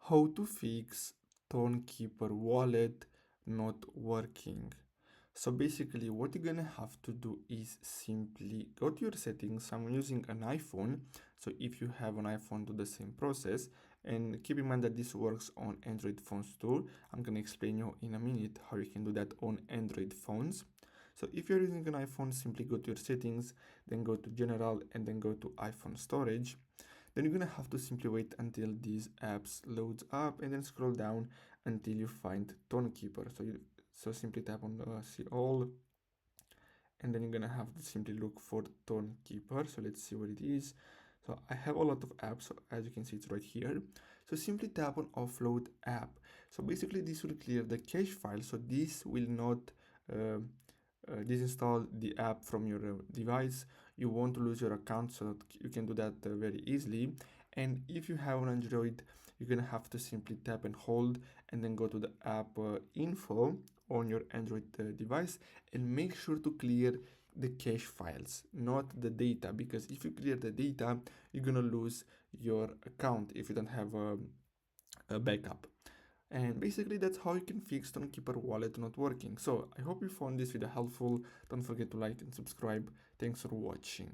How to fix Tonkeeper Wallet not working. So basically what you're gonna have to do is simply go to your settings. I'm using an iPhone, so if you have an iPhone, do the same process, and keep in mind that this works on Android phones too. I'm gonna explain you in a minute how you can do that on Android phones. So if you're using an iPhone, simply go to your settings, then go to general, and then go to iPhone storage. Then you're gonna have to simply wait until these apps loads up and then scroll down until you find Tonkeeper. So simply tap on see all, and then you're gonna have to simply look for Tonkeeper. So let's see what it is. So I have a lot of apps, so as you can see it's right here. So simply tap on offload app. So basically this will clear the cache file, so this will not uh, disinstall the app from your device. You won't lose your account, so you can do that very easily. And if you have an Android, you're gonna have to simply tap and hold and then go to the app info on your Android device and make sure to clear the cache files, not the data, because if you clear the data, you're gonna lose your account if you don't have a backup. And basically that's how you can fix Tonkeeper Wallet not working. So I hope you found this video helpful. Don't forget to like and subscribe. Thanks for watching.